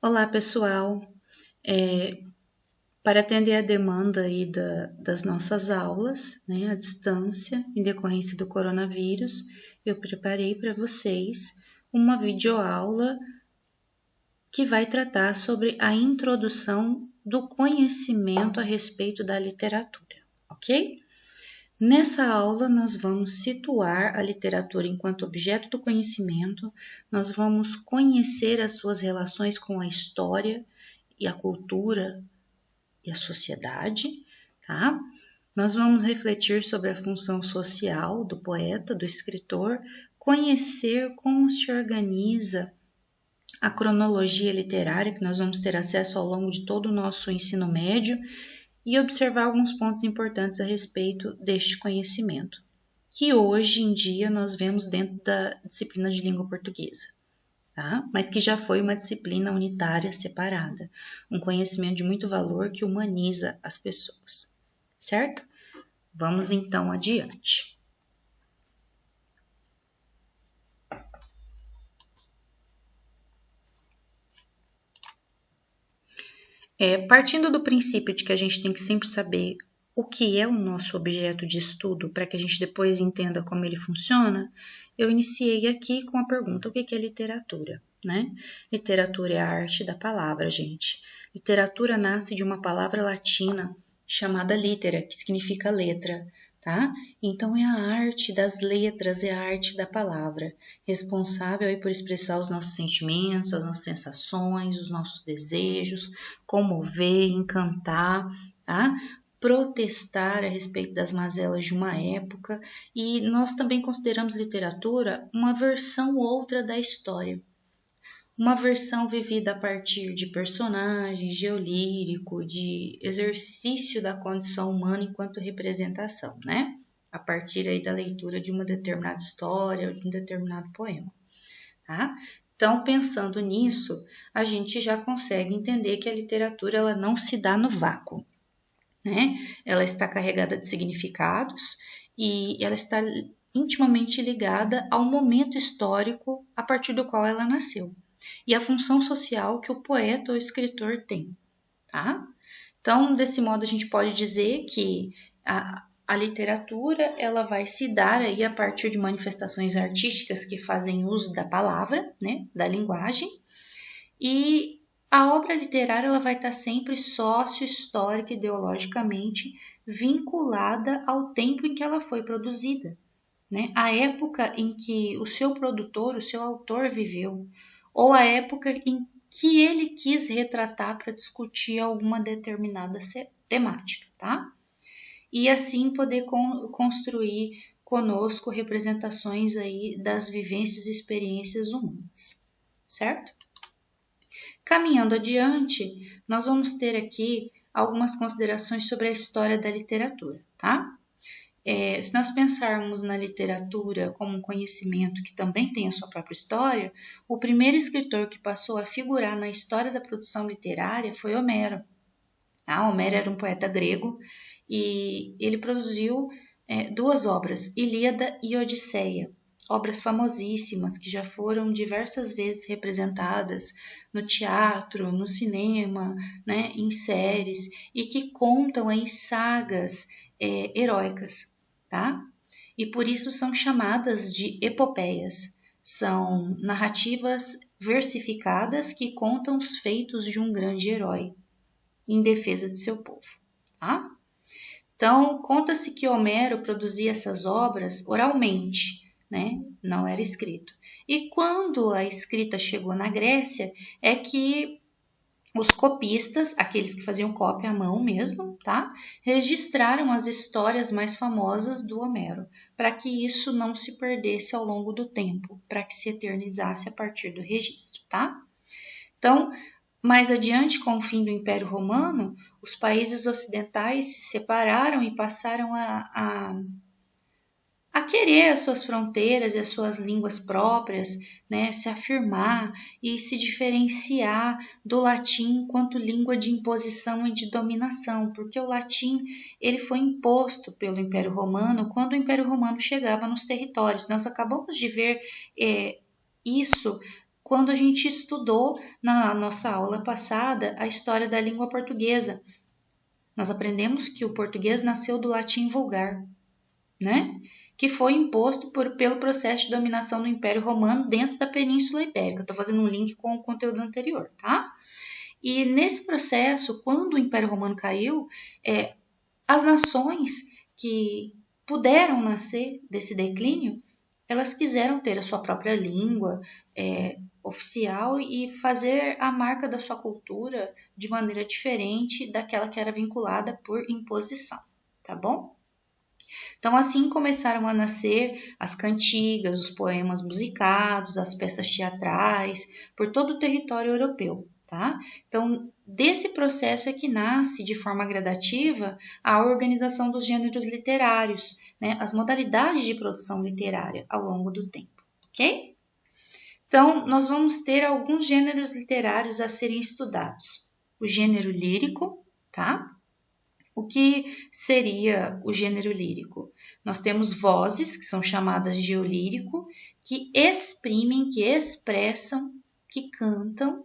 Olá, pessoal. É, para atender a demanda aí das nossas aulas, né, à distância, em decorrência do coronavírus, eu preparei para vocês uma videoaula que vai tratar sobre a introdução do conhecimento a respeito da literatura, ok? Nessa aula, nós vamos situar a literatura enquanto objeto do conhecimento, nós vamos conhecer as suas relações com a história e a cultura e a sociedade, tá? Nós vamos refletir sobre a função social do poeta, do escritor, conhecer como se organiza a cronologia literária que nós vamos ter acesso ao longo de todo o nosso ensino médio e observar alguns pontos importantes a respeito deste conhecimento, que hoje em dia nós vemos dentro da disciplina de língua portuguesa, tá? Mas que já foi uma disciplina unitária separada, um conhecimento de muito valor que humaniza as pessoas, certo? Vamos então adiante. Partindo do princípio de que a gente tem que sempre saber o que é o nosso objeto de estudo para que a gente depois entenda como ele funciona, eu iniciei aqui com a pergunta: o que é literatura? Né? Literatura é a arte da palavra, gente. Literatura nasce de uma palavra latina chamada litera, que significa letra, tá? Então é a arte das letras, é a arte da palavra, responsável aí por expressar os nossos sentimentos, as nossas sensações, os nossos desejos, comover, encantar, tá? Protestar a respeito das mazelas de uma época, e nós também consideramos literatura uma versão outra da história. Uma versão vivida a partir de personagens, de eu lírico, de exercício da condição humana enquanto representação, né? A partir aí da leitura de uma determinada história ou de um determinado poema, tá? Então, pensando nisso, a gente já consegue entender que a literatura ela não se dá no vácuo, né? Ela está carregada de significados e ela está intimamente ligada ao momento histórico a partir do qual ela nasceu e a função social que o poeta ou escritor tem, tá? Então, desse modo, a gente pode dizer que a literatura ela vai se dar aí a partir de manifestações artísticas que fazem uso da palavra, né, da linguagem, e a obra literária ela vai estar sempre sócio-histórica e ideologicamente vinculada ao tempo em que ela foi produzida, né? A época em que o seu produtor, o seu autor viveu, ou a época em que ele quis retratar para discutir alguma determinada temática, tá? E assim poder construir conosco representações aí das vivências e experiências humanas, certo? Caminhando adiante, nós vamos ter aqui algumas considerações sobre a história da literatura, tá? Se nós pensarmos na literatura como um conhecimento que também tem a sua própria história, o primeiro escritor que passou a figurar na história da produção literária foi Homero. Tá? Homero era um poeta grego e ele produziu duas obras, Ilíada e Odisseia, obras famosíssimas que já foram diversas vezes representadas no teatro, no cinema, né, em séries, e que contam em sagas heróicas, tá? E por isso são chamadas de epopeias. São narrativas versificadas que contam os feitos de um grande herói em defesa de seu povo, tá? Então, conta-se que Homero produzia essas obras oralmente, né? Não era escrito. E quando a escrita chegou na Grécia, é que os copistas, aqueles que faziam cópia à mão mesmo, tá? Registraram as histórias mais famosas do Homero, para que isso não se perdesse ao longo do tempo, para que se eternizasse a partir do registro, tá? Então, mais adiante, com o fim do Império Romano, os países ocidentais se separaram e passaram a querer as suas fronteiras e as suas línguas próprias, né, se afirmar e se diferenciar do latim enquanto língua de imposição e de dominação, porque o latim ele foi imposto pelo Império Romano quando o Império Romano chegava nos territórios. Nós acabamos de ver isso quando a gente estudou na nossa aula passada a história da língua portuguesa. Nós aprendemos que o português nasceu do latim vulgar, né? Que foi imposto pelo processo de dominação do Império Romano dentro da Península Ibérica. Estou fazendo um link com o conteúdo anterior, tá? E nesse processo, quando o Império Romano caiu, as nações que puderam nascer desse declínio, elas quiseram ter a sua própria língua oficial e fazer a marca da sua cultura de maneira diferente daquela que era vinculada por imposição, tá bom? Então, assim começaram a nascer as cantigas, os poemas musicados, as peças teatrais, por todo o território europeu, tá? Então, desse processo é que nasce, de forma gradativa, a organização dos gêneros literários, né? As modalidades de produção literária ao longo do tempo, ok? Então, nós vamos ter alguns gêneros literários a serem estudados. O gênero lírico, tá? O que seria o gênero lírico? Nós temos vozes, que são chamadas de eu lírico, que exprimem, que expressam, que cantam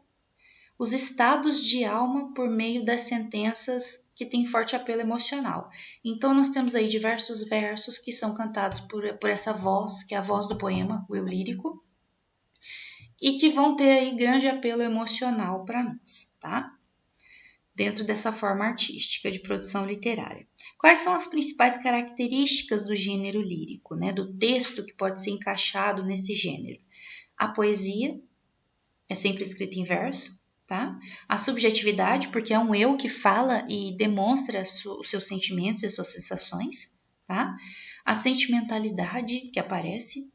os estados de alma por meio das sentenças que têm forte apelo emocional. Então, nós temos aí diversos versos que são cantados por essa voz, que é a voz do poema, o eu lírico, e que vão ter aí grande apelo emocional para nós, tá? Dentro dessa forma artística de produção literária. Quais são as principais características do gênero lírico, né? Do texto que pode ser encaixado nesse gênero? A poesia é sempre escrita em verso, tá? A subjetividade, porque é um eu que fala e demonstra os seus sentimentos e as suas sensações, tá? A sentimentalidade que aparece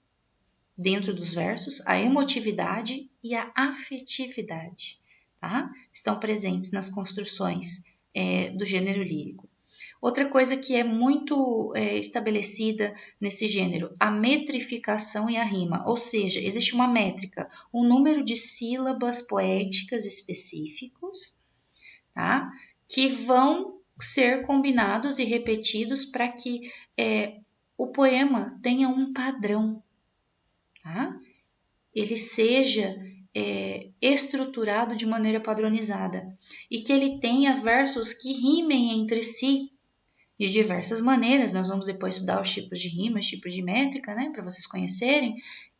dentro dos versos, a emotividade e a afetividade, tá? Estão presentes nas construções do gênero lírico. Outra coisa que é muito estabelecida nesse gênero, a metrificação e a rima, ou seja, existe uma métrica, um número de sílabas poéticas específicos, tá? Que vão ser combinados e repetidos para que o poema tenha um padrão, tá? Ele seja estruturado de maneira padronizada e que ele tenha versos que rimem entre si de diversas maneiras. Nós vamos depois estudar os tipos de rima, os tipos de métrica, né, para vocês conhecerem,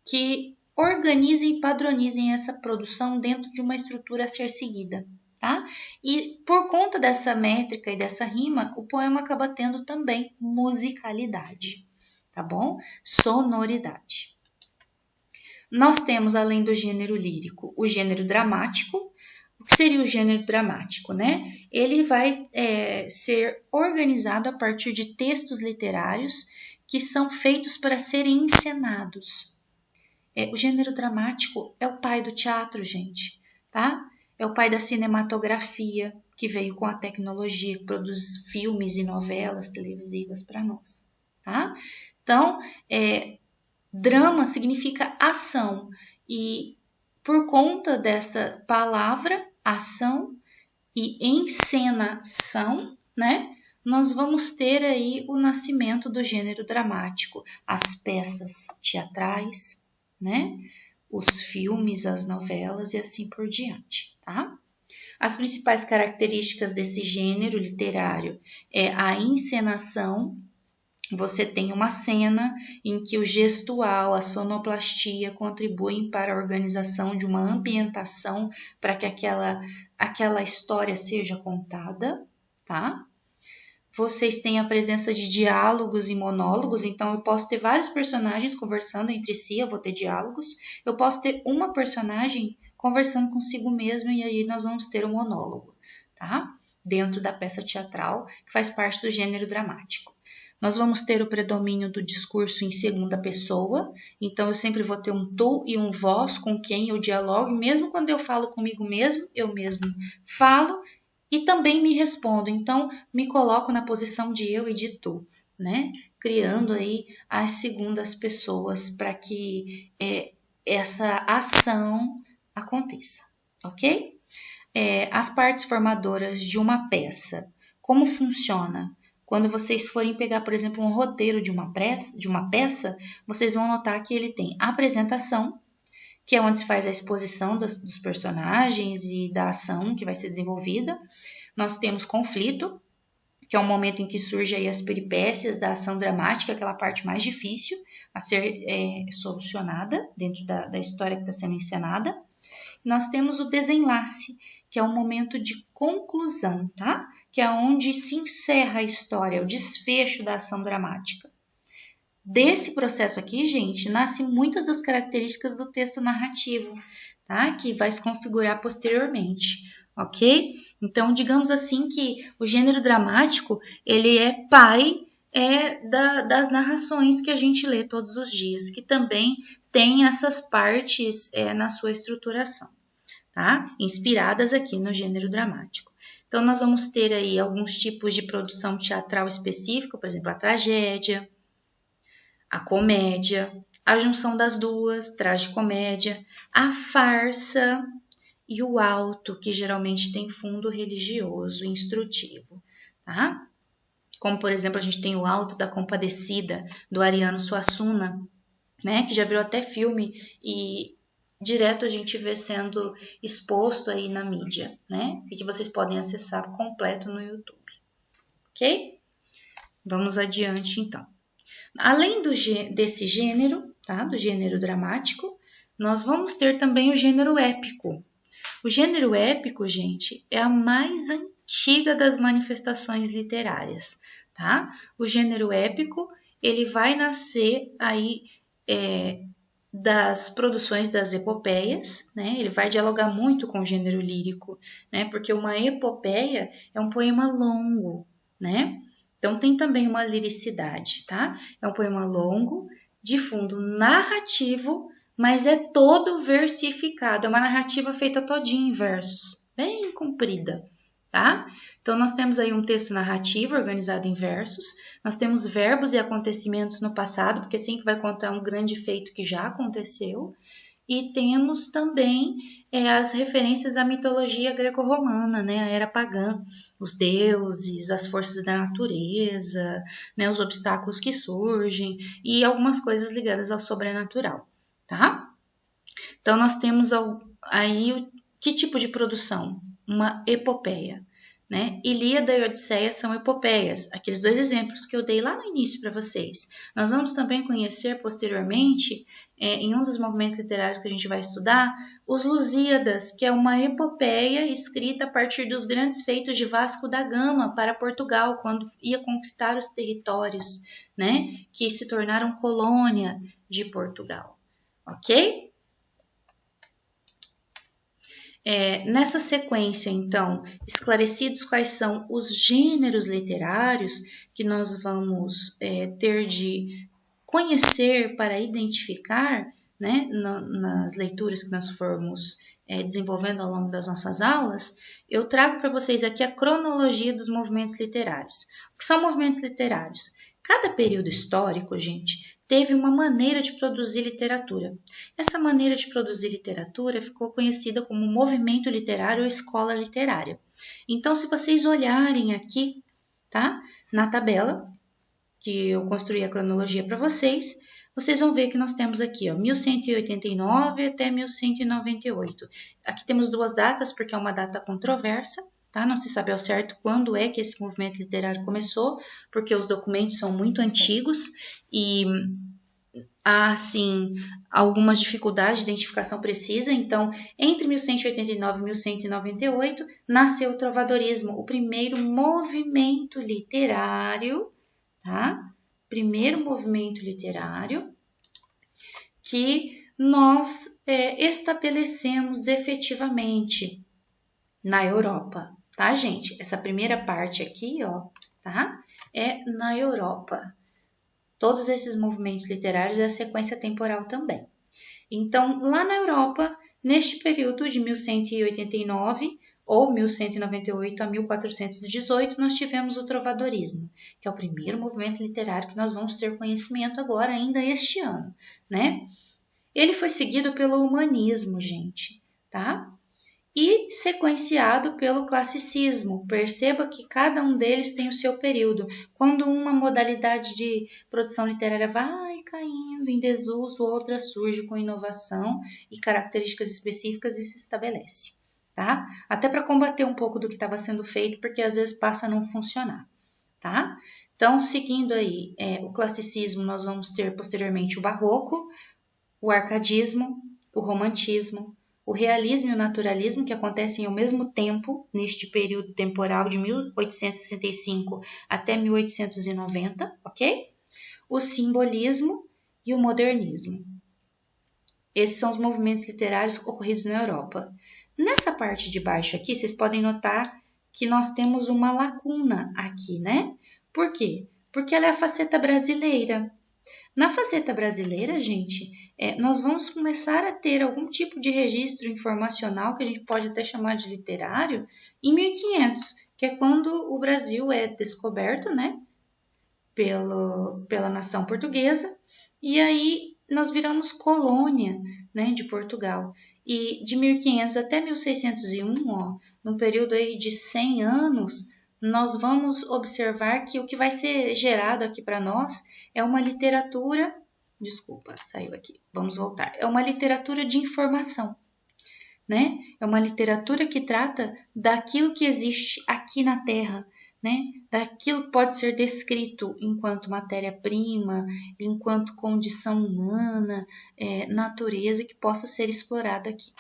que organizem e padronizem essa produção dentro de uma estrutura a ser seguida, tá? E por conta dessa métrica e dessa rima, o poema acaba tendo também musicalidade, tá bom? Sonoridade. Nós temos, além do gênero lírico, o gênero dramático. O que seria o gênero dramático, né? Ele vai ser organizado a partir de textos literários que são feitos para serem encenados. O gênero dramático é o pai do teatro, gente, tá? É o pai da cinematografia, que veio com a tecnologia, que produz filmes e novelas televisivas para nós, tá? Então, drama significa ação e por conta dessa palavra, ação e encenação, né? Nós vamos ter aí o nascimento do gênero dramático, as peças teatrais, né? Os filmes, as novelas e assim por diante, tá? As principais características desse gênero literário é a encenação. Você tem uma cena em que o gestual, a sonoplastia contribuem para a organização de uma ambientação para que aquela história seja contada, tá? Vocês têm a presença de diálogos e monólogos, então eu posso ter vários personagens conversando entre si, eu vou ter diálogos. Eu posso ter uma personagem conversando consigo mesma e aí nós vamos ter um monólogo, tá? Dentro da peça teatral, que faz parte do gênero dramático. Nós vamos ter o predomínio do discurso em segunda pessoa, então eu sempre vou ter um tu e um vós com quem eu dialogo, mesmo quando eu falo comigo mesmo, eu mesmo falo e também me respondo, então me coloco na posição de eu e de tu, né? Criando aí as segundas pessoas para que essa ação aconteça, ok? As partes formadoras de uma peça, como funciona? Quando vocês forem pegar, por exemplo, um roteiro de uma peça, vocês vão notar que ele tem a apresentação, que é onde se faz a exposição dos personagens e da ação que vai ser desenvolvida. Nós temos conflito, que é o momento em que surgem aí as peripécias da ação dramática, aquela parte mais difícil a ser solucionada dentro da história que está sendo encenada. Nós temos o desenlace, que é o momento de conclusão, tá? Que é onde se encerra a história, o desfecho da ação dramática. Desse processo aqui, gente, nascem muitas das características do texto narrativo, tá? Que vai se configurar posteriormente, ok? Então, digamos assim que o gênero dramático, ele é pai das narrações que a gente lê todos os dias, que também tem essas partes na sua estruturação, tá? Inspiradas aqui no gênero dramático. Então, nós vamos ter aí alguns tipos de produção teatral específico, por exemplo, a tragédia, a comédia, a junção das duas, tragicomédia, a farsa e o auto, que geralmente tem fundo religioso e instrutivo, tá? Como, por exemplo, a gente tem o Alto da Compadecida, do Ariano Suassuna, né? Que já virou até filme e direto a gente vê sendo exposto aí na mídia, né? E que vocês podem acessar completo no YouTube, ok? Vamos adiante, então. Além desse gênero, tá? Do gênero dramático, nós vamos ter também o gênero épico. O gênero épico, gente, é a mais antiga das manifestações literárias, tá? O gênero épico, ele vai nascer aí das produções das epopeias, né? Ele vai dialogar muito com o gênero lírico, né? Porque uma epopeia é um poema longo, né? Então tem também uma liricidade, tá? É um poema longo, de fundo narrativo, mas é todo versificado, é uma narrativa feita todinha em versos, bem comprida, tá? Então nós temos aí um texto narrativo organizado em versos, nós temos verbos e acontecimentos no passado, porque sempre vai contar um grande feito que já aconteceu, e temos também as referências à mitologia greco-romana, né, a era pagã, os deuses, as forças da natureza, né, os obstáculos que surgem e algumas coisas ligadas ao sobrenatural, tá? Então nós temos aí que tipo de produção? Uma epopeia, né? Ilíada e Odisseia são epopeias, aqueles dois exemplos que eu dei lá no início para vocês. Nós vamos também conhecer posteriormente, em um dos movimentos literários que a gente vai estudar, os Lusíadas, que é uma epopeia escrita a partir dos grandes feitos de Vasco da Gama para Portugal, quando ia conquistar os territórios, né? Que se tornaram colônia de Portugal, ok? Nessa sequência, então, esclarecidos quais são os gêneros literários que nós vamos ter de conhecer para identificar, né, nas leituras que nós formos desenvolvendo ao longo das nossas aulas, eu trago para vocês aqui a cronologia dos movimentos literários. O que são movimentos literários? Cada período histórico, gente, teve uma maneira de produzir literatura. Essa maneira de produzir literatura ficou conhecida como movimento literário ou escola literária. Então, se vocês olharem aqui, tá? Na tabela, que eu construí a cronologia para vocês, vocês vão ver que nós temos aqui, ó, 1189 até 1198. Aqui temos duas datas, porque é uma data controversa, tá? Não se sabe ao certo quando é que esse movimento literário começou, porque os documentos são muito antigos e há, assim, algumas dificuldades de identificação precisa. Então, entre 1189 e 1198, nasceu o trovadorismo, o primeiro movimento literário, tá? Primeiro movimento literário que nós estabelecemos efetivamente na Europa, tá, gente? Essa primeira parte aqui, ó, tá? É na Europa. Todos esses movimentos literários é a sequência temporal também. Então, lá na Europa, neste período de 1189 ou 1198 a 1418, nós tivemos o trovadorismo, que é o primeiro movimento literário que nós vamos ter conhecimento agora, ainda este ano, né? Ele foi seguido pelo humanismo, gente, tá? e sequenciado pelo classicismo. Perceba que cada um deles tem o seu período. Quando uma modalidade de produção literária vai caindo em desuso, outra surge com inovação e características específicas e se estabelece. Tá? Até para combater um pouco do que estava sendo feito, porque às vezes passa a não funcionar. Tá? Então, seguindo aí o classicismo, nós vamos ter posteriormente o barroco, o arcadismo, o romantismo, o realismo e o naturalismo, que acontecem ao mesmo tempo, neste período temporal de 1865 até 1890, ok? O simbolismo e o modernismo. Esses são os movimentos literários ocorridos na Europa. Nessa parte de baixo aqui, vocês podem notar que nós temos uma lacuna aqui, né? Por quê? Porque ela é a faceta brasileira. Na faceta brasileira, gente, nós vamos começar a ter algum tipo de registro informacional, que a gente pode até chamar de literário, em 1500, que é quando o Brasil é descoberto, né, pela nação portuguesa, e aí nós viramos colônia, né, de Portugal. E de 1500 até 1601, ó, num período aí de 100 anos, nós vamos observar que o que vai ser gerado aqui para nós é uma literatura, desculpa, saiu aqui, vamos voltar, é uma literatura de informação, né? É uma literatura que trata daquilo que existe aqui na Terra, né? Daquilo que pode ser descrito enquanto matéria-prima, enquanto condição humana, natureza que possa ser explorado aqui,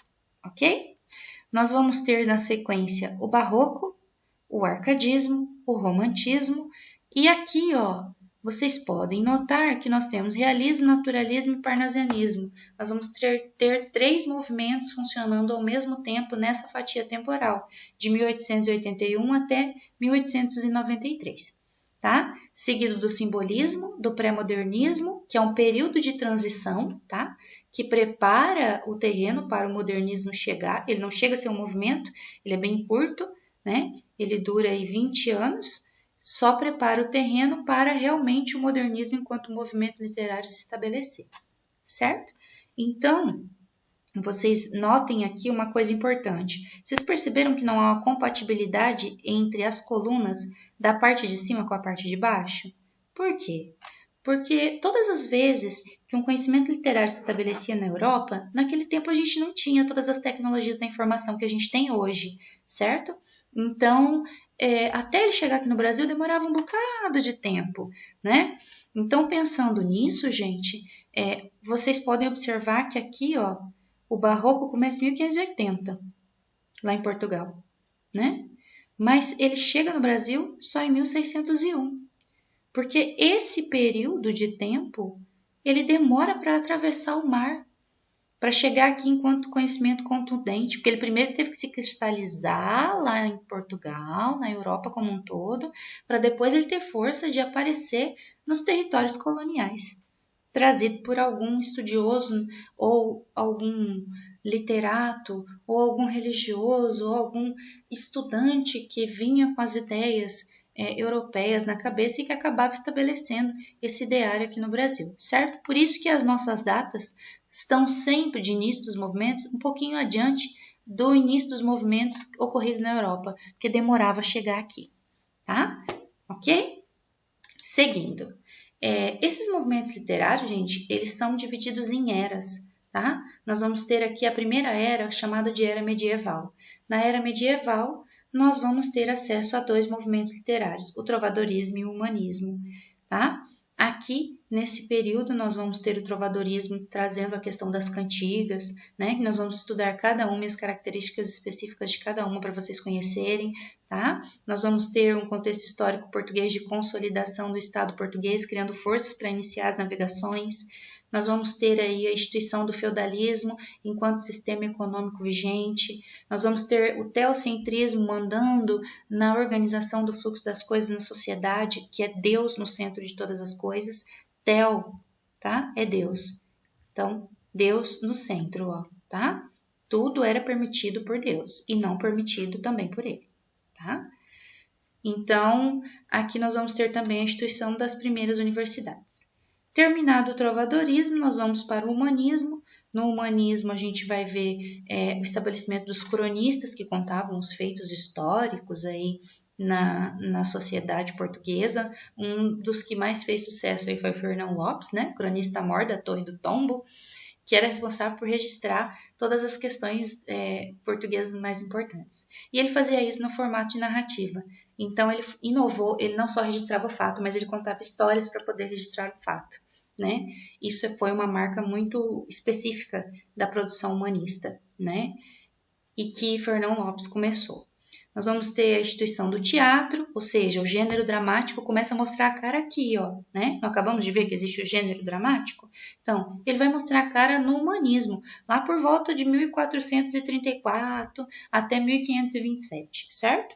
ok? Nós vamos ter na sequência o barroco, o arcadismo, o romantismo e aqui, ó, vocês podem notar que nós temos realismo, naturalismo e parnasianismo. Nós vamos ter 3 movimentos funcionando ao mesmo tempo nessa fatia temporal, de 1881 até 1893, tá? Seguido do simbolismo, do pré-modernismo, que é um período de transição, tá? Que prepara o terreno para o modernismo chegar. Ele não chega a ser um movimento, ele é bem curto, né? Ele dura aí 20 anos, só prepara o terreno para realmente o modernismo enquanto movimento literário se estabelecer, certo? Então, vocês notem aqui uma coisa importante. Vocês perceberam que não há uma compatibilidade entre as colunas da parte de cima com a parte de baixo? Por quê? Porque todas as vezes que um conhecimento literário se estabelecia na Europa, naquele tempo a gente não tinha todas as tecnologias da informação que a gente tem hoje, certo? Então, até ele chegar aqui no Brasil demorava um bocado de tempo, né? Então, pensando nisso, gente, vocês podem observar que aqui, ó, o barroco começa em 1580, lá em Portugal, né? Mas ele chega no Brasil só em 1601, porque esse período de tempo, ele demora para atravessar o mar, para chegar aqui enquanto conhecimento contundente, porque ele primeiro teve que se cristalizar lá em Portugal, na Europa como um todo, para depois ele ter força de aparecer nos territórios coloniais, trazido por algum estudioso ou algum literato ou algum religioso ou algum estudante que vinha com as ideias europeias na cabeça e que acabava estabelecendo esse ideário aqui no Brasil, certo? Por isso que as nossas datas estão sempre de início dos movimentos um pouquinho adiante do início dos movimentos ocorridos na Europa, porque demorava a chegar aqui, tá? Ok? Seguindo. Esses movimentos literários, gente, eles são divididos em eras, tá? Nós vamos ter aqui a primeira era, chamada de era medieval. Na era medieval, nós vamos ter acesso a 2 movimentos literários, o trovadorismo e o humanismo, tá? Aqui, nesse período, nós vamos ter o trovadorismo trazendo a questão das cantigas, né? Que nós vamos estudar cada uma e as características específicas de cada uma para vocês conhecerem, tá? Nós vamos ter um contexto histórico português de consolidação do Estado português, criando forças para iniciar as navegações. Nós vamos ter aí a instituição do feudalismo enquanto sistema econômico vigente. Nós vamos ter o teocentrismo mandando na organização do fluxo das coisas na sociedade, que é Deus no centro de todas as coisas. Teo, tá? É Deus. Então, Deus no centro, ó, tá? Tudo era permitido por Deus e não permitido também por ele, tá? Então, aqui nós vamos ter também a instituição das primeiras universidades. Terminado o trovadorismo, nós vamos para o humanismo, No humanismo, a gente vai ver o estabelecimento dos cronistas que contavam os feitos históricos aí na sociedade portuguesa. Um dos que mais fez sucesso aí foi o Fernão Lopes, né? Cronista mor da Torre do Tombo, que era responsável por registrar todas as questões portuguesas mais importantes. E ele fazia isso no formato de narrativa. Então, ele inovou, ele não só registrava o fato, mas ele contava histórias para poder registrar o fato. Né? Isso foi uma marca muito específica da produção humanista, né? E que Fernão Lopes começou. Nós vamos ter a instituição do teatro, ou seja, o gênero dramático começa a mostrar a cara aqui, ó, né? Nós acabamos de ver que existe o gênero dramático. Então, ele vai mostrar a cara no humanismo, lá por volta de 1434 até 1527, certo?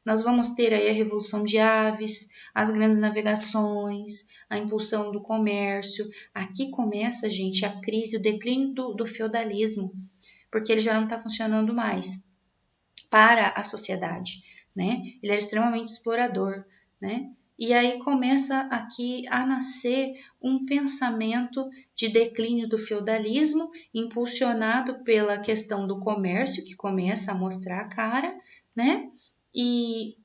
Nós vamos ter aí a Revolução de Aves, as grandes navegações, a impulsão do comércio. Aqui começa, gente, a crise, o declínio do feudalismo, porque ele já não está funcionando mais para a sociedade, né? Ele era extremamente explorador, né? E aí começa aqui a nascer um pensamento de declínio do feudalismo, impulsionado pela questão do comércio, que começa a mostrar a cara, né? E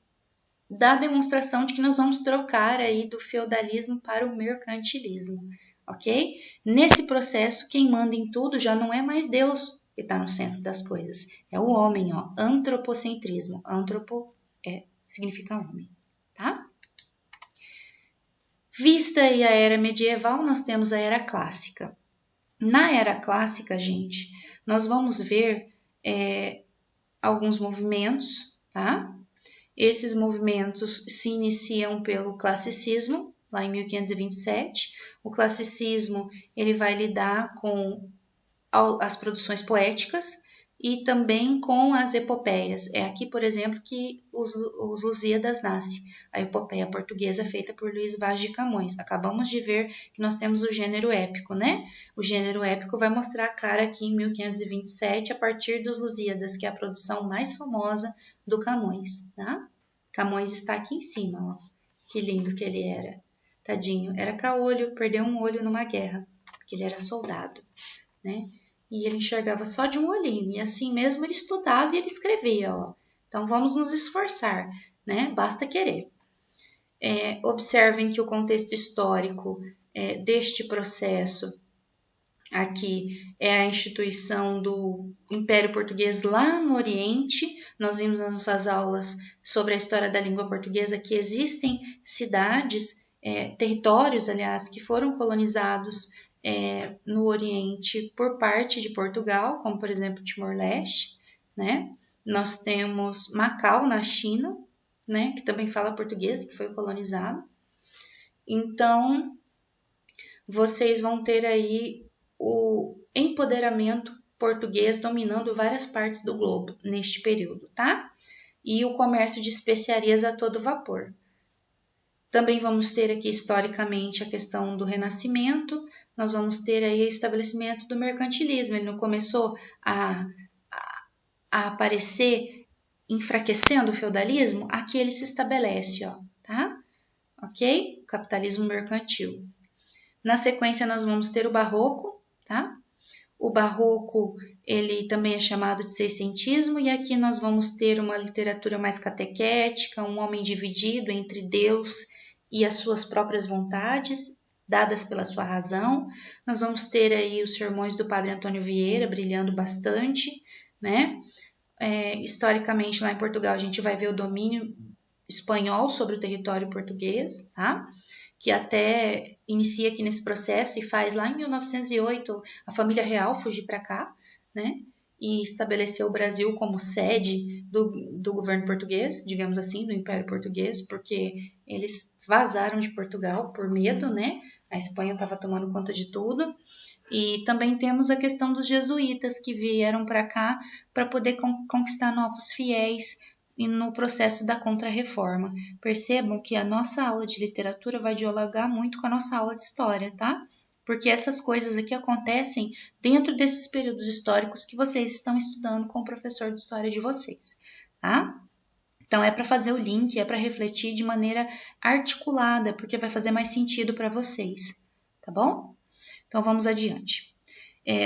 da demonstração de que nós vamos trocar aí do feudalismo para o mercantilismo, ok? Nesse processo, quem manda em tudo já não é mais Deus que está no centro das coisas, é o homem, ó, antropocentrismo. Antropo significa homem, tá? Vista aí a era medieval, nós temos a era clássica. Na era clássica, gente, nós vamos ver alguns movimentos, tá? Esses movimentos se iniciam pelo classicismo, lá em 1527. O classicismo ele vai lidar com as produções poéticas e também com as epopeias. É aqui, por exemplo, que os Lusíadas nasce, a epopeia portuguesa feita por Luís Vaz de Camões. Acabamos de ver que nós temos o gênero épico, né? O gênero épico vai mostrar a cara aqui em 1527 a partir dos Lusíadas, que é a produção mais famosa do Camões, tá? Camões está aqui em cima, ó. Que lindo que ele era. Tadinho, era caolho, perdeu um olho numa guerra, porque ele era soldado, né? E ele enxergava só de um olhinho, e assim mesmo ele estudava e ele escrevia, ó. Então vamos nos esforçar, né? Basta querer. Observem que o contexto histórico deste processo aqui é a instituição do Império Português lá no Oriente. Nós vimos nas nossas aulas sobre a história da língua portuguesa que existem cidades, territórios, aliás, que foram colonizados no Oriente por parte de Portugal, como por exemplo Timor-Leste, né? Nós temos Macau na China, né? Que também fala português, que foi colonizado. Então, vocês vão ter aí o empoderamento português dominando várias partes do globo neste período, tá? E o comércio de especiarias a todo vapor. Também vamos ter aqui historicamente a questão do Renascimento, nós vamos ter aí o estabelecimento do mercantilismo. Ele não começou a aparecer enfraquecendo o feudalismo? Aqui ele se estabelece, ó, tá? Ok? Capitalismo mercantil. Na sequência nós vamos ter o Barroco, tá? O Barroco, ele também é chamado de seiscentismo, e aqui nós vamos ter uma literatura mais catequética, um homem dividido entre Deus e as suas próprias vontades, dadas pela sua razão. Nós vamos ter aí os sermões do Padre Antônio Vieira, brilhando bastante, né? Historicamente, lá em Portugal, a gente vai ver o domínio espanhol sobre o território português, tá? Que até inicia aqui nesse processo e faz lá em 1908 a família real fugir para cá, né? E estabeleceu o Brasil como sede do governo português, digamos assim, do Império Português, porque eles vazaram de Portugal por medo, né? A Espanha estava tomando conta de tudo. E também temos a questão dos jesuítas que vieram para cá para poder conquistar novos fiéis e no processo da Contra-Reforma. Percebam que a nossa aula de literatura vai dialogar muito com a nossa aula de história, tá? Porque essas coisas aqui acontecem dentro desses períodos históricos que vocês estão estudando com o professor de história de vocês, tá? Então é para fazer o link, é para refletir de maneira articulada, porque vai fazer mais sentido para vocês, tá bom? Então vamos adiante.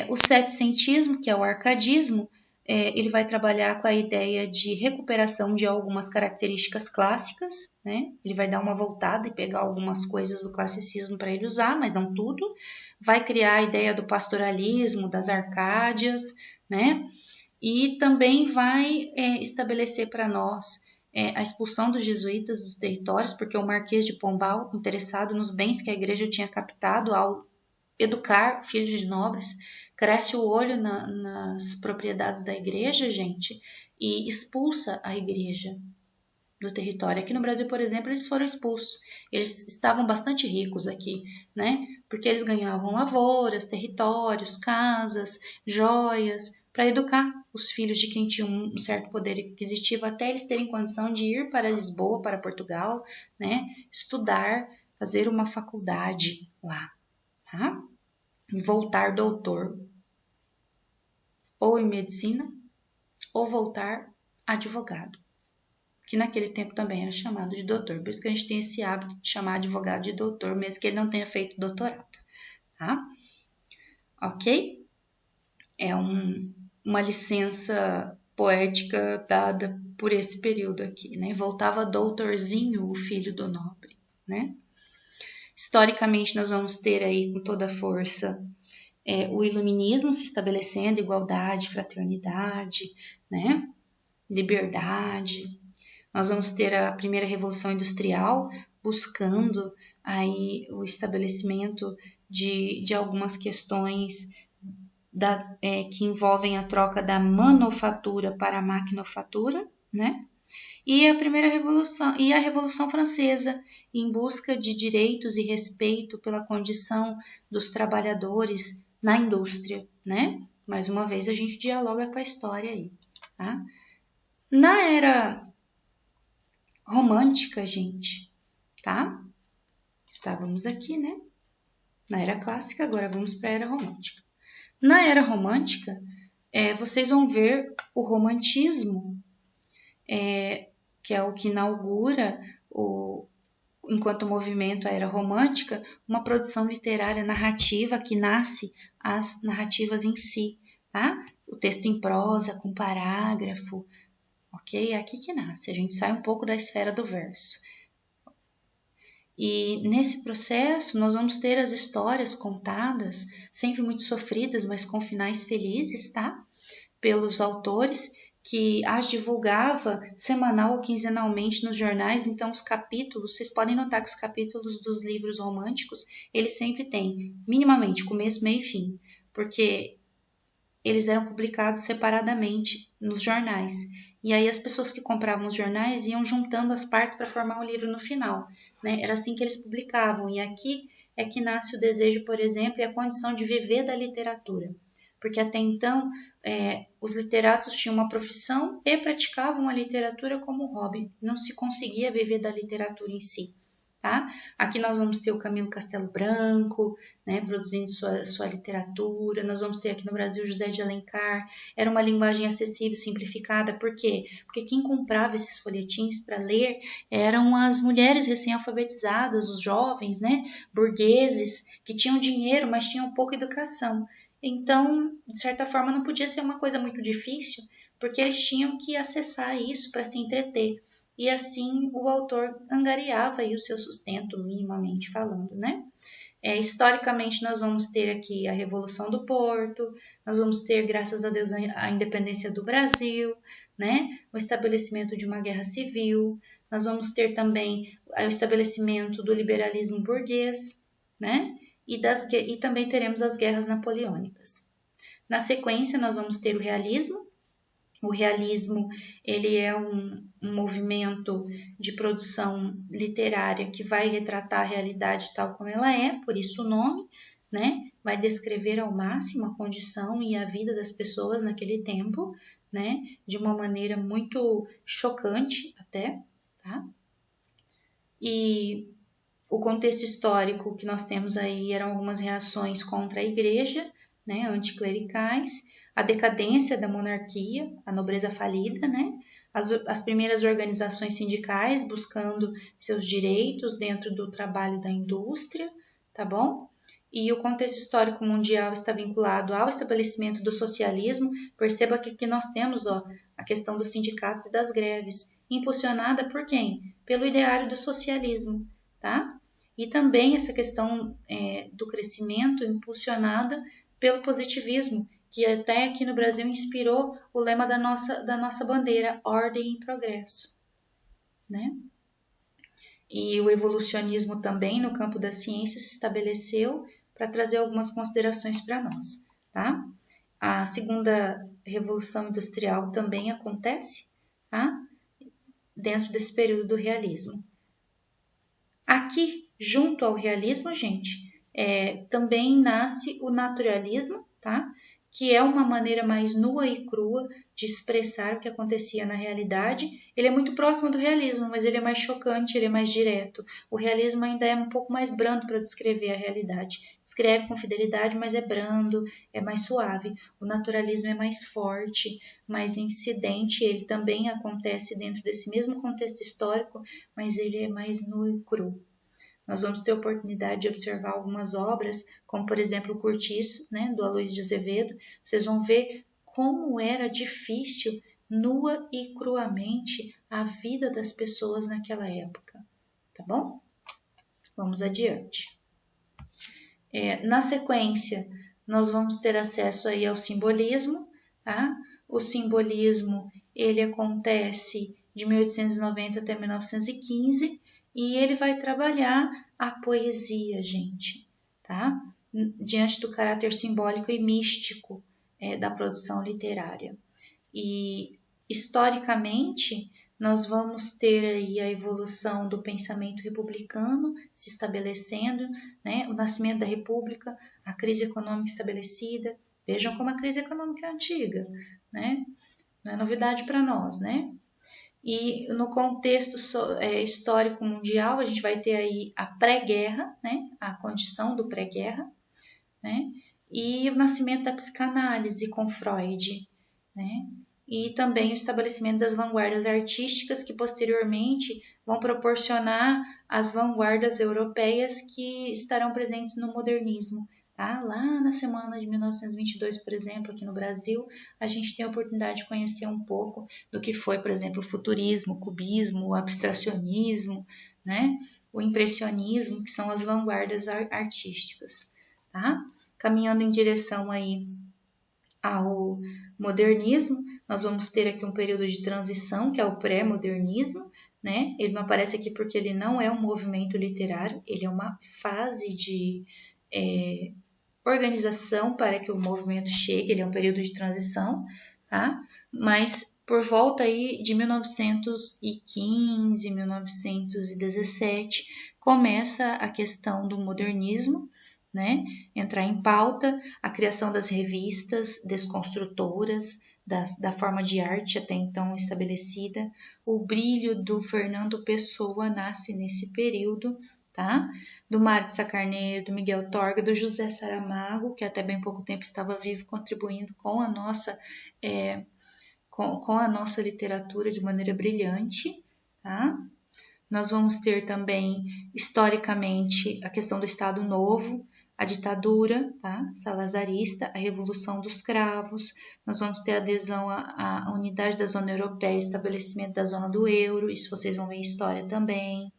O setecentismo, que é o arcadismo, ele vai trabalhar com a ideia de recuperação de algumas características clássicas, né? Ele vai dar uma voltada e pegar algumas coisas do classicismo para ele usar, mas não tudo. Vai criar a ideia do pastoralismo, das Arcádias, né? E também vai estabelecer para nós a expulsão dos jesuítas dos territórios, porque o Marquês de Pombal, interessado nos bens que a igreja tinha captado ao educar filhos de nobres, cresce o olho nas propriedades da igreja, gente, e expulsa a igreja do território. Aqui no Brasil, por exemplo, eles foram expulsos. Eles estavam bastante ricos aqui, né? Porque eles ganhavam lavouras, territórios, casas, joias, para educar os filhos de quem tinha um certo poder aquisitivo, até eles terem condição de ir para Lisboa, para Portugal, né? Estudar, fazer uma faculdade lá, tá? E voltar doutor, ou em medicina, ou voltar advogado, que naquele tempo também era chamado de doutor. Por isso que a gente tem esse hábito de chamar advogado de doutor, mesmo que ele não tenha feito doutorado, tá? Ok? É uma licença poética dada por esse período aqui, né? Voltava doutorzinho, o filho do nobre, né? Historicamente, nós vamos ter aí com toda a força o iluminismo se estabelecendo, igualdade, fraternidade, né? Liberdade. Nós vamos ter a primeira revolução industrial buscando aí o estabelecimento de algumas questões que envolvem a troca da manufatura para a maquinofatura, né? E a primeira revolução e a Revolução Francesa, em busca de direitos e respeito pela condição dos trabalhadores na indústria, né? Mais uma vez a gente dialoga com a história aí, tá? Na era romântica, gente, tá? Estávamos aqui, né? Na era clássica, agora vamos para a era romântica. Na era romântica, vocês vão ver o romantismo, que é o que inaugura, enquanto movimento, a era romântica, uma produção literária narrativa que nasce as narrativas em si, tá? O texto em prosa, com parágrafo, ok? É aqui que nasce, a gente sai um pouco da esfera do verso. E nesse processo nós vamos ter as histórias contadas, sempre muito sofridas, mas com finais felizes, tá? Pelos autores que as divulgava semanal ou quinzenalmente nos jornais. Então os capítulos, vocês podem notar que os capítulos dos livros românticos, eles sempre têm minimamente começo, meio e fim, porque eles eram publicados separadamente nos jornais. E aí as pessoas que compravam os jornais iam juntando as partes para formar um livro no final, né? Era assim que eles publicavam. E aqui é que nasce o desejo, por exemplo, e a condição de viver da literatura. Porque até então os literatos tinham uma profissão e praticavam a literatura como hobby. Não se conseguia viver da literatura em si. Tá? Aqui nós vamos ter o Camilo Castelo Branco, né, produzindo sua literatura. Nós vamos ter aqui no Brasil José de Alencar. Era uma linguagem acessível, simplificada. Por quê? Porque quem comprava esses folhetins para ler eram as mulheres recém-alfabetizadas, os jovens, né, burgueses, que tinham dinheiro, mas tinham pouca educação. Então, de certa forma, não podia ser uma coisa muito difícil, porque eles tinham que acessar isso para se entreter. E assim o autor angariava aí o seu sustento, minimamente falando, né? Historicamente, nós vamos ter aqui a Revolução do Porto, nós vamos ter, graças a Deus, a independência do Brasil, né? O estabelecimento de uma guerra civil, nós vamos ter também o estabelecimento do liberalismo burguês, né? E também teremos as guerras napoleônicas. Na sequência, nós vamos ter o realismo. O realismo, ele é um movimento de produção literária que vai retratar a realidade tal como ela é, por isso o nome, né? Vai descrever ao máximo a condição e a vida das pessoas naquele tempo, né? De uma maneira muito chocante até, tá? E o contexto histórico que nós temos aí eram algumas reações contra a igreja, né? Anticlericais, a decadência da monarquia, a nobreza falida, né? As primeiras organizações sindicais buscando seus direitos dentro do trabalho da indústria, tá bom? e o contexto histórico mundial está vinculado ao estabelecimento do socialismo. Perceba que aqui nós temos a questão dos sindicatos e das greves, impulsionada por quem? Pelo ideário do socialismo, tá? E também essa questão do crescimento impulsionada pelo positivismo, que até aqui no Brasil inspirou o lema da nossa bandeira, ordem e progresso, né? E o evolucionismo também no campo da ciência se estabeleceu para trazer algumas considerações para nós, tá? A segunda revolução industrial também acontece, tá? Dentro desse período do realismo. Aqui, junto ao realismo, gente, também nasce o naturalismo, tá? Que é uma maneira mais nua e crua de expressar o que acontecia na realidade. Ele é muito próximo do realismo, mas ele é mais chocante, ele é mais direto. O realismo ainda é um pouco mais brando para descrever a realidade. Escreve com fidelidade, mas é brando, é mais suave. O naturalismo é mais forte, mais incidente. Ele também acontece dentro desse mesmo contexto histórico, mas ele é mais nu e cru. Nós vamos ter a oportunidade de observar algumas obras, como por exemplo o Cortiço, né, do Aloysio de Azevedo. Vocês vão ver como era difícil, nua e cruamente, a vida das pessoas naquela época, tá bom? Vamos adiante. Na sequência, nós vamos ter acesso aí ao simbolismo, tá? O simbolismo, ele acontece de 1890 até 1915, e ele vai trabalhar a poesia, gente, tá? Diante do caráter simbólico e místico da produção literária. E, historicamente, nós vamos ter aí a evolução do pensamento republicano se estabelecendo, né? O nascimento da república, a crise econômica estabelecida. Vejam como a crise econômica é antiga, né? Não é novidade para nós, né? E no contexto histórico mundial, a gente vai ter aí a pré-guerra, né? A condição do pré-guerra, né? E o nascimento da psicanálise com Freud, né? E também o estabelecimento das vanguardas artísticas que posteriormente vão proporcionar as vanguardas europeias que estarão presentes no modernismo. Tá? Lá na semana de 1922, por exemplo, aqui no Brasil, a gente tem a oportunidade de conhecer um pouco do que foi, por exemplo, o futurismo, o cubismo, o abstracionismo, né? O impressionismo, que são as vanguardas artísticas. Tá? Caminhando em direção aí ao modernismo, nós vamos ter aqui um período de transição, que é o pré-modernismo, né? Ele não aparece aqui porque ele não é um movimento literário, ele é uma fase de organização para que o movimento chegue, ele é um período de transição, tá? Mas por volta aí de 1915, 1917, começa a questão do modernismo, né? Entrar em pauta a criação das revistas desconstrutoras, da forma de arte até então estabelecida. O brilho do Fernando Pessoa nasce nesse período, tá? Do Mário de Sá Carneiro, do Miguel Torga, do José Saramago, que até bem pouco tempo estava vivo, contribuindo com a nossa, com a nossa literatura de maneira brilhante, tá? Nós vamos ter também, historicamente, a questão do Estado Novo, a ditadura, tá? Salazarista, a Revolução dos Cravos. Nós vamos ter adesão à unidade da zona europeia, estabelecimento da zona do euro, isso vocês vão ver em história também.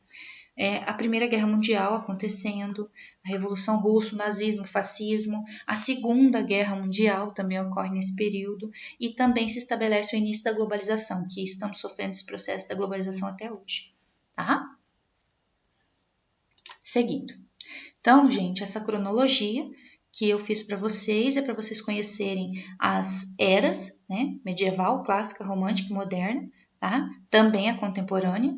A Primeira Guerra Mundial acontecendo, a Revolução Russa, o nazismo, o fascismo, a Segunda Guerra Mundial também ocorre nesse período, e também se estabelece o início da globalização, que estamos sofrendo esse processo da globalização até hoje, tá? Seguindo. Então, gente, essa cronologia que eu fiz para vocês é para vocês conhecerem as eras, né? Medieval, clássica, romântica e moderna, tá? Também a contemporânea,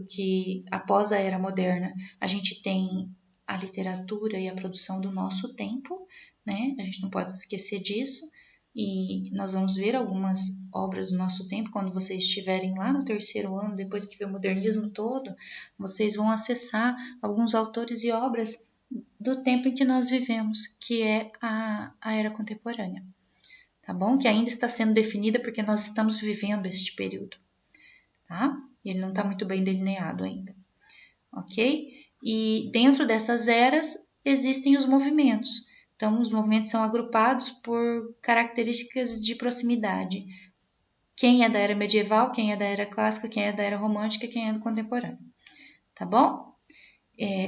que após a era moderna a gente tem a literatura e a produção do nosso tempo, né? A gente não pode esquecer disso. E nós vamos ver algumas obras do nosso tempo quando vocês estiverem lá no terceiro ano, depois que ver o modernismo todo, vocês vão acessar alguns autores e obras do tempo em que nós vivemos, que é a era contemporânea, tá bom? Que ainda está sendo definida porque nós estamos vivendo este período, tá? Ele não está muito bem delineado ainda, ok? E dentro dessas eras, existem os movimentos. Então, os movimentos são agrupados por características de proximidade. Quem é da era medieval, quem é da era clássica, quem é da era romântica, quem é do contemporâneo. Tá bom?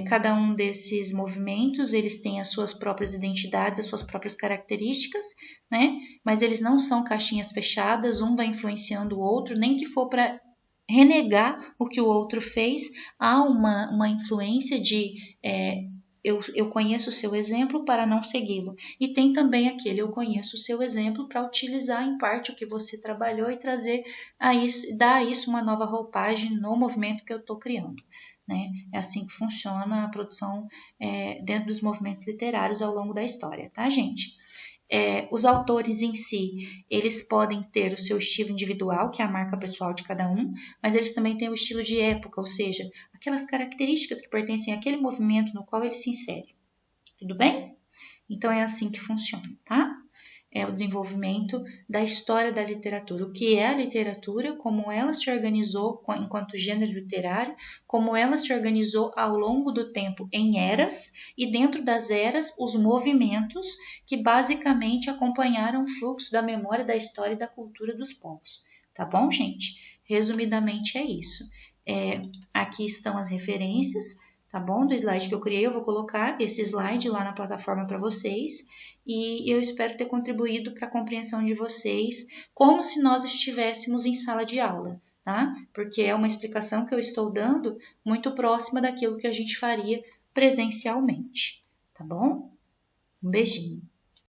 Cada um desses movimentos, eles têm as suas próprias identidades, as suas próprias características, né? Mas eles não são caixinhas fechadas, um vai influenciando o outro, nem que for para renegar o que o outro fez, há uma influência de eu conheço o seu exemplo para não segui-lo. E tem também aquele eu conheço o seu exemplo para utilizar em parte o que você trabalhou e trazer dar a isso uma nova roupagem no movimento que eu estou criando. Né? É assim que funciona a produção dentro dos movimentos literários ao longo da história, tá, gente? Os autores em si, eles podem ter o seu estilo individual, que é a marca pessoal de cada um, mas eles também têm o estilo de época, ou seja, aquelas características que pertencem àquele movimento no qual ele se insere. Tudo bem? Então é assim que funciona, tá? É o desenvolvimento da história da literatura. O que é a literatura, como ela se organizou enquanto gênero literário, como ela se organizou ao longo do tempo em eras, e dentro das eras, os movimentos que basicamente acompanharam o fluxo da memória, da história e da cultura dos povos. Tá bom, gente? Resumidamente é isso. Aqui estão as referências, tá bom? Do slide que eu criei, eu vou colocar esse slide lá na plataforma para vocês. E eu espero ter contribuído para a compreensão de vocês, como se nós estivéssemos em sala de aula, tá? Porque é uma explicação que eu estou dando muito próxima daquilo que a gente faria presencialmente, tá bom? Um beijinho.